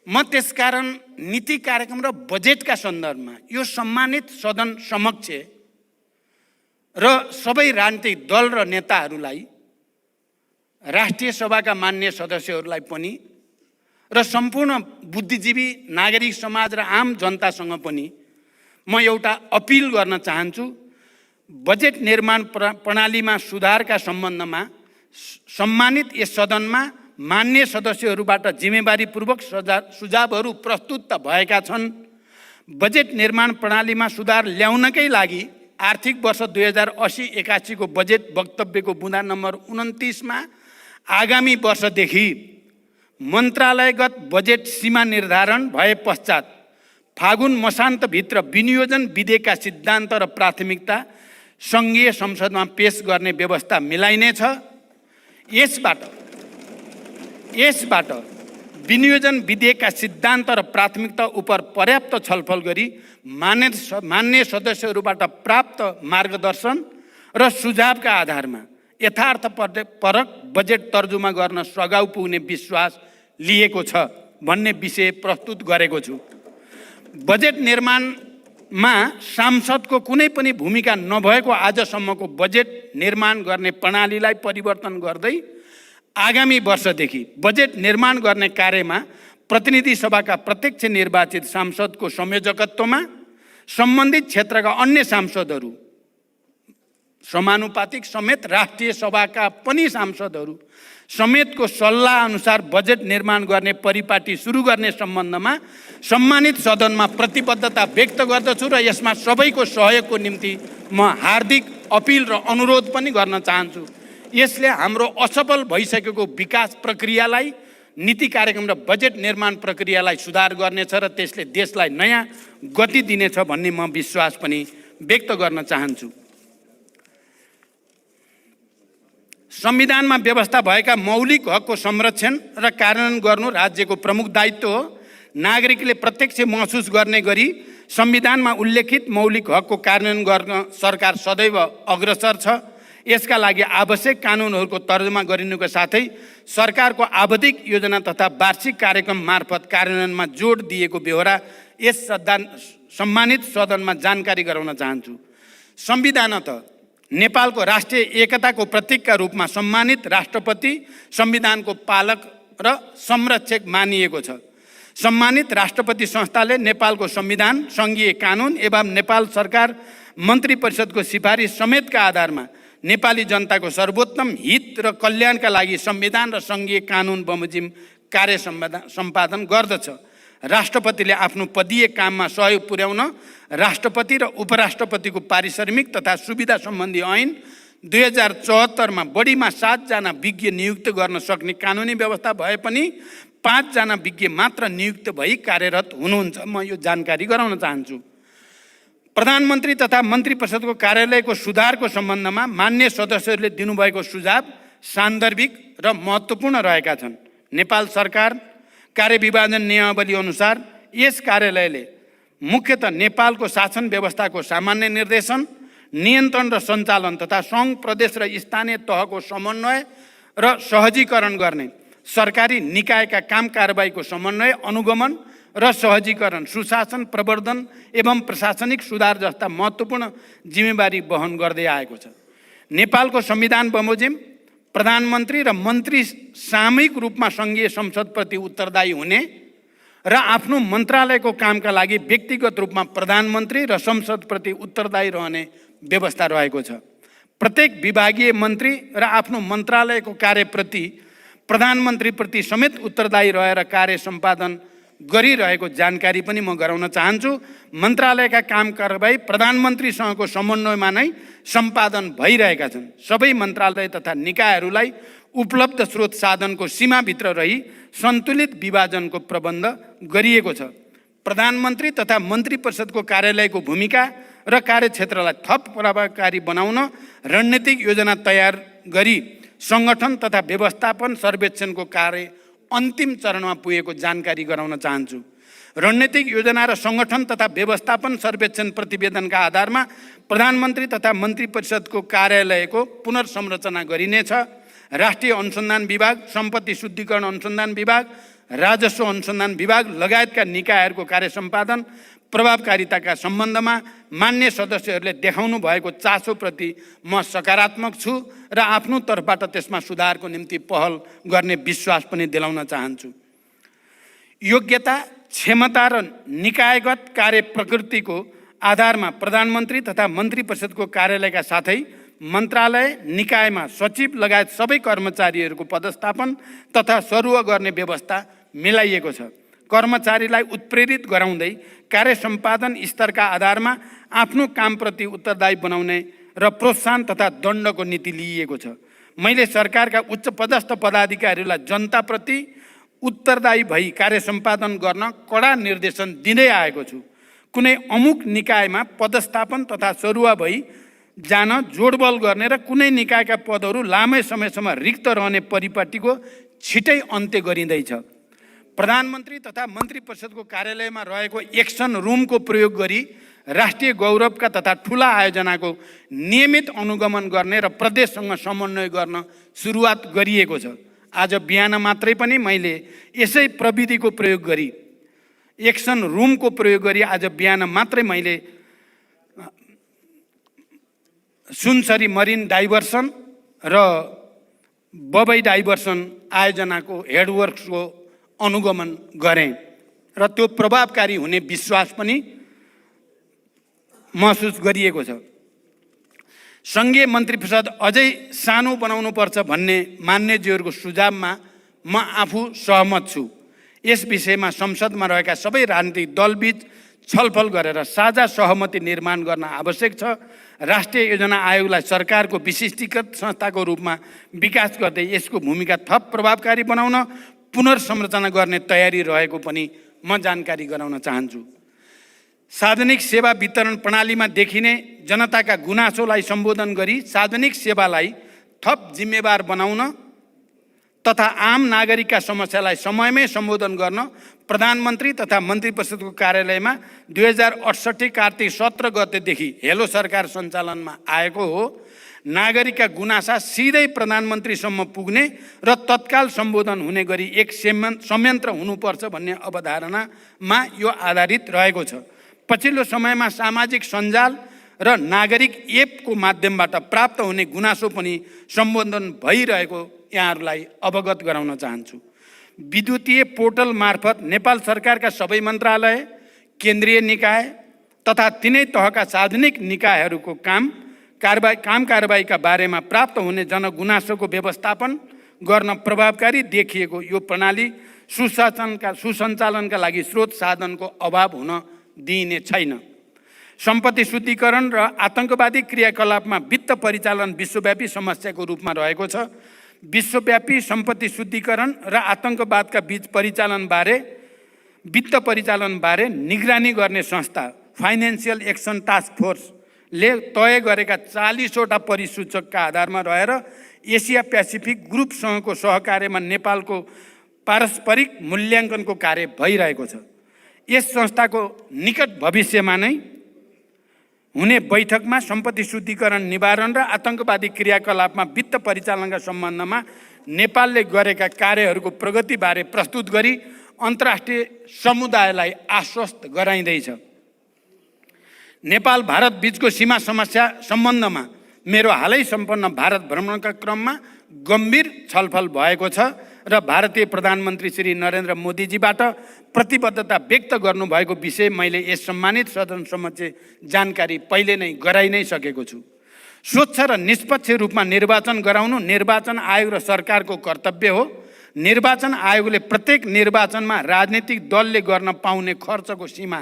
म त्यसकारण नीति कार्यक्रम र बजेटका सन्दर्भमा यो सम्मानित सदन समक्ष र सबै राजनीतिक दल र नेताहरूलाई, राष्ट्रिय सभाका मान्य सदस्यहरूलाई पनि र सम्पूर्ण बुद्धिजीवी नागरिक समाज र आम जनतासँग पनि म एउटा अपिल गर्न चाहन्छु। बजेट निर्माण प्रणालीमा सुधारका सम्बन्धमा सम्मानित यस सदनमा मान्य सदस्यहरूबाट जिम्मेवारीपूर्वक सुझावहरू प्रस्तुत त भएका छन्। बजेट निर्माण प्रणालीमा सुधार ल्याउनकै लागि आर्थिक वर्ष 2080-81 को बजेट वक्तव्यको बुँदा नम्बर 29 मा आगामी वर्षदेखि मन्त्रालयगत बजेट सीमा निर्धारण भए पश्चात फागुन मसान्तभित्र विनियोजन विधेयकका सिद्धान्त र प्राथमिकता सङ्घीय संसदमा पेश गर्ने व्यवस्था मिलाइनेछ। यसबाट विनियोजन विधेयकका सिद्धान्त र प्राथमिकता उप पर्याप्त छलफल गरी मान्य सदस्यहरूबाट प्राप्त मार्गदर्शन र सुझावका आधारमा यथार्थपरक बजेट तर्जुमा गर्न सघाउ पुग्ने विश्वास लिएको छ भन्ने विषय प्रस्तुत गरेको छु। बजेट निर्माणमा सांसदको कुनै पनि भूमिका नभएको आजसम्मको बजेट निर्माण गर्ने प्रणालीलाई परिवर्तन गर्दै आगामी वर्षदेखि बजेट निर्माण गर्ने कार्यमा प्रतिनिधि सभाका प्रत्यक्ष निर्वाचित सांसदको संयोजकत्वमा सम्बन्धित क्षेत्रका अन्य सांसदहरू समानुपातिक समेत राष्ट्रिय सभाका पनि सांसदहरू समेतको सल्लाह अनुसार बजेट निर्माण गर्ने परिपाटी सुरु गर्ने सम्बन्धमा सम्मानित सदनमा प्रतिबद्धता व्यक्त गर्दछु र यसमा सबैको सहयोगको निम्ति म हार्दिक अपिल र अनुरोध पनि गर्न चाहन्छु। यसले हाम्रो असफल भइसकेको विकास प्रक्रियालाई, नीति कार्यक्रम र बजेट निर्माण प्रक्रियालाई सुधार गर्नेछ र त्यसले देशलाई नयाँ गति दिनेछ भन्ने म विश्वास पनि व्यक्त गर्न चाहन्छु। संविधानमा व्यवस्था भएका मौलिक हकको संरक्षण र कार्यान्वयन गर्नु राज्यको प्रमुख दायित्व हो। नागरिकले प्रत्यक्ष महसुस गर्ने गरी संविधानमा उल्लेखित मौलिक हकको कार्यान्वयन गर्न सरकार सदैव अग्रसर छ। यसका लागि आवश्यक कानुनहरूको तर्जुमा गरिनुको साथै सरकारको आवधिक योजना तथा वार्षिक कार्यक्रम मार्फत कार्यान्वयनमा जोड दिएको बेहोरा यस सम्मानित सदनमा जानकारी गराउन चाहन्छु। संविधानत नेपालको राष्ट्रिय एकताको प्रतीकका रूपमा सम्मानित राष्ट्रपति संविधानको पालक र संरक्षक मानिएको छ। सम्मानित राष्ट्रपति संस्थाले नेपालको संविधान, सङ्घीय कानुन एवं नेपाल सरकार मन्त्री परिषदको सिफारिस समेतका आधारमा नेपाली जनताको सर्वोत्तम हित र कल्याणका लागि संविधान र सङ्घीय कानुन बमोजिम कार्य सम्पादन गर्दछ। राष्ट्रपतिले आफ्नो पदीय काममा सहयोग पुर्याउन राष्ट्रपति र उपराष्ट्रपतिको पारिश्रमिक तथा सुविधा सम्बन्धी ऐन 2074 मा बढीमा 7 जना विज्ञ नियुक्त गर्न सक्ने कानुनी व्यवस्था भए पनि 5 जना विज्ञ मात्र नियुक्त भई कार्यरत हुनुहुन्छ। म यो जानकारी गराउन चाहन्छु। प्रधानमन्त्री तथा मन्त्री परिषदको कार्यालयको सुधारको सम्बन्धमा मान्य सदस्यहरूले दिनुभएको सुझाव सान्दर्भिक र महत्त्वपूर्ण रहेका छन्। नेपाल सरकार कार्यविभाजन नियमावली अनुसार यस कार्यालयले मुख्यतः नेपालको शासन व्यवस्थाको सामान्य निर्देशन, नियन्त्रण र सञ्चालन तथा सङ्घ, प्रदेश र स्थानीय तहको समन्वय र सहजीकरण गर्ने, सरकारी निकायका काम कारबाहीको समन्वय, अनुगमन र सहजीकरण, सुशासन प्रवर्धन एवं प्रशासनिक सुधार जस्ता महत्त्वपूर्ण जिम्मेवारी वहन गर्दै आएको छ। नेपालको संविधान बमोजिम प्रधानमन्त्री र मन्त्री सामूहिक रूपमा सङ्घीय संसदप्रति उत्तरदायी हुने र आफ्नो मन्त्रालयको कामका लागि व्यक्तिगत रूपमा प्रधानमन्त्री र संसदप्रति उत्तरदायी रहने व्यवस्था रहेको छ। प्रत्येक विभागीय मन्त्री र आफ्नो मन्त्रालयको कार्यप्रति प्रधानमन्त्रीप्रति समेत उत्तरदायी रहेर कार्य सम्पादन गरिरहेको जानकारी पनि म गराउन चाहन्छु। मन्त्रालयका काम कारबाही प्रधानमन्त्रीसँगको समन्वयमा नै सम्पादन भइरहेका छन्। सबै मन्त्रालय तथा निकायहरूलाई उपलब्ध स्रोत साधनको सीमाभित्र रही सन्तुलित विभाजनको प्रबन्ध गरिएको छ। प्रधानमन्त्री तथा मन्त्री परिषदको कार्यालयको भूमिका र कार्यक्षेत्रलाई थप प्रभावकारी बनाउन रणनीतिक योजना तयार गरी सङ्गठन तथा व्यवस्थापन सर्वेक्षणको कार्य अन्तिम चरणमा पुगेको जानकारी गराउन चाहन्छु। रणनीतिक योजना र सङ्गठन तथा व्यवस्थापन सर्वेक्षण प्रतिवेदनका आधारमा प्रधानमन्त्री तथा मन्त्री परिषदको कार्यालयको पुनर्संरचना गरिनेछ। राष्ट्रिय अनुसन्धान विभाग, सम्पत्ति शुद्धिकरण अनुसन्धान विभाग, राजस्व अनुसन्धान विभाग लगायतका निकायहरूको कार्य सम्पादन प्रभावकारिताका सम्बन्धमा मान्य सदस्यहरूले देखाउनु भएको चासोप्रति म सकारात्मक छु र आफ्नो तर्फबाट त्यसमा सुधारको निम्ति पहल गर्ने विश्वास पनि दिलाउन चाहन्छु। योग्यता, क्षमता र निकायगत कार्य प्रकृतिको आधारमा प्रधानमन्त्री तथा मन्त्री परिषदको कार्यालयका साथै मन्त्रालय, निकायमा सचिव लगायत सबै कर्मचारीहरूको पदस्थापन तथा सरुवा गर्ने व्यवस्था मिलाइएको छ। कर्मचारीलाई उत्प्रेरित गराउँदै कार्य सम्पादन स्तरका आधारमा आफ्नो कामप्रति उत्तरदायी बनाउने र प्रोत्साहन तथा दण्डको नीति लिइएको छ। मैले सरकारका उच्च पदस्थ पदाधिकारीहरूलाई जनताप्रति उत्तरदायी भई कार्य सम्पादन गर्न कडा निर्देशन दिँदै आएको छु। कुनै अमुक निकायमा पदस्थापन तथा सरुवा भई जान जोडबल गर्ने र कुनै निकायका पदहरू लामै समयसम्म रिक्त रहने परिपाटीको छिटै अन्त्य गरिँदैछ। प्रधानमन्त्री तथा मन्त्री परिषदको कार्यालयमा रहेको एक्सन रुमको प्रयोग गरी राष्ट्रिय गौरवका तथा ठुला आयोजनाको नियमित अनुगमन गर्ने र प्रदेशसँग समन्वय गर्न सुरुवात गरिएको छ। आज बिहान मात्रै पनि मैले यसै प्रविधिको प्रयोग गरी एक्सन रुमको प्रयोग गरी आज बिहान मात्रै मैले सुनसरी मरिन डाइभर्सन र बबई डाइभर्सन आयोजनाको हेडवर्क्सको अनुगमन गरेँ र त्यो प्रभावकारी हुने विश्वास पनि महसुस गरिएको छ। सङ्घीय मन्त्री परिषद अझै सानो बनाउनुपर्छ भन्ने मान्यज्यूहरूको सुझावमा म आफू सहमत छु। यस विषयमा संसदमा रहेका सबै राजनीतिक दलबीच छलफल गरेर साझा सहमति निर्माण गर्न आवश्यक छ। राष्ट्रिय योजना आयोगलाई सरकारको विशिष्टीकृत संस्थाको रूपमा विकास गर्दै यसको भूमिका थप प्रभावकारी बनाउन पुनर्संरचना गर्ने तयारी रहेको पनि म जानकारी गराउन चाहन्छु। सार्वजनिक सेवा वितरण प्रणालीमा देखिने जनताका गुनासोलाई सम्बोधन गरी सार्वजनिक सेवालाई थप जिम्मेवार बनाउन तथा आम नागरिकका समस्यालाई समयमै सम्बोधन गर्न प्रधानमन्त्री तथा मन्त्री परिषदको कार्यालयमा 2068 कार्तिक 17 गतेदेखि हेलो सरकार सञ्चालनमा आएको हो। नागरिकका गुनासा सिधै प्रधानमन्त्रीसम्म पुग्ने र तत्काल सम्बोधन हुने गरी एक संयन्त्र हुनुपर्छ भन्ने अवधारणामा यो आधारित रहेको छ। पछिल्लो समयमा सामाजिक सञ्जाल र नागरिक एपको माध्यमबाट प्राप्त हुने गुनासो पनि सम्बोधन भइरहेको यहाँहरूलाई अवगत गराउन चाहन्छु। विद्युतीय पोर्टल मार्फत नेपाल सरकारका सबै मन्त्रालय, केन्द्रीय निकाय तथा तिनै तहका सार्वजनिक निकायहरूको काम कारबाहीका बारेमा प्राप्त हुने जनगुनासोको व्यवस्थापन गर्न प्रभावकारी देखिएको यो प्रणाली सुसञ्चालनका लागि स्रोत साधनको अभाव हुन दिइने छैन। सम्पत्ति शुद्धिकरण र आतंकवादी क्रियाकलापमा वित्त परिचालन विश्वव्यापी समस्याको रूपमा रहेको छ। विश्वव्यापी सम्पत्ति शुद्धिकरण र आतंकवादका बीच वित्त परिचालनबारे निगरानी गर्ने संस्था फाइनेन्सियल एक्सन टास्क फोर्सले तय गरेका 40वटा परिसूचकका आधारमा रहेर एसिया पेसिफिक ग्रुपसँगको सहकार्यमा नेपालको पारस्परिक मूल्याङ्कनको कार्य भइरहेको छ। यस संस्थाको निकट भविष्यमा नै हुने बैठकमा सम्पत्ति शुद्धिकरण निवारण र आतंकवादी क्रियाकलापमा वित्त परिचालनका सम्बन्धमा नेपालले गरेका कार्यहरूको प्रगतिबारे प्रस्तुत गरी अन्तर्राष्ट्रिय समुदायलाई आश्वस्त गराइँदैछ। नेपाल भारत बीचको सीमा समस्या सम्बन्धमा मेरो हालै सम्पन्न भारत भ्रमणका क्रममा गम्भीर छलफल भएको छ र भारतीय प्रधानमन्त्री श्री नरेन्द्र मोदीजीबाट प्रतिबद्धता व्यक्त गर्नुभएको विषय मैले यस सम्मानित सदन समक्ष जानकारी पहिले नै गराइ नै सकेको छु। स्वच्छ र निष्पक्ष रूपमा निर्वाचन गराउनु निर्वाचन आयोग र सरकारको कर्तव्य हो। निर्वाचन आयोगले प्रत्येक निर्वाचनमा राजनीतिक दलले गर्न पाउने खर्चको सीमा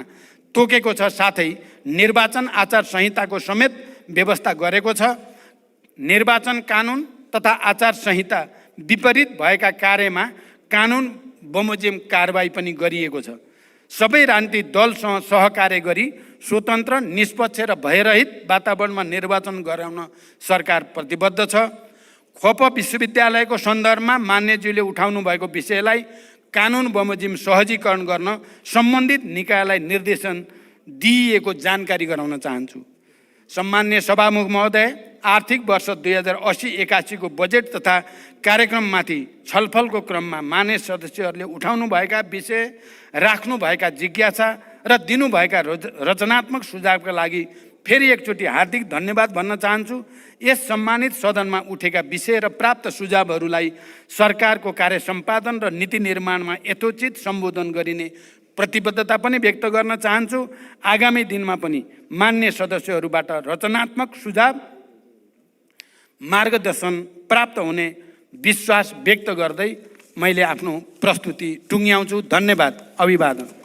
तोकेको छ, साथै निर्वाचन आचार संहिताको समेत व्यवस्था गरेको छ। निर्वाचन कानुन तथा आचार संहिता विपरीत भएका कार्यमा कानुन बमोजिम कारबाही पनि गरिएको छ। सबै राजनीतिक दलसँग सहकार्य गरी स्वतन्त्र, निष्पक्ष र भयरहित वातावरणमा निर्वाचन गराउन सरकार प्रतिबद्ध छ। खोप विश्वविद्यालयको सन्दर्भमा मान्यज्यूले उठाउनु भएको विषयलाई कानुन बमोजिम सहजीकरण गर्न सम्बन्धित निकायलाई निर्देशन दिइएको जानकारी गराउन चाहन्छु। सम्मान्य सभामुख महोदय, आर्थिक वर्ष 2080-81 को बजेट तथा कार्यक्रममाथि छलफलको क्रममा मान्य सदस्यहरूले उठाउनुभएका विषय, राख्नुभएका जिज्ञासा र दिनुभएका रचनात्मक सुझावका लागि फेरि एकचोटि हार्दिक धन्यवाद भन्न चाहन्छु। यस सम्मानित सदनमा उठेका विषय र प्राप्त सुझावहरूलाई सरकारको कार्य सम्पादन र नीति निर्माणमा यथोचित सम्बोधन गरिने प्रतिबद्धता पनि व्यक्त गर्न चाहन्छु। आगामी दिनमा पनि मान्य सदस्यहरूबाट रचनात्मक सुझाव, मार्गदर्शन प्राप्त हुने विश्वास व्यक्त गर्दै मैले आफ्नो प्रस्तुति टुङ्ग्याउँछु। धन्यवाद। अभिवादन।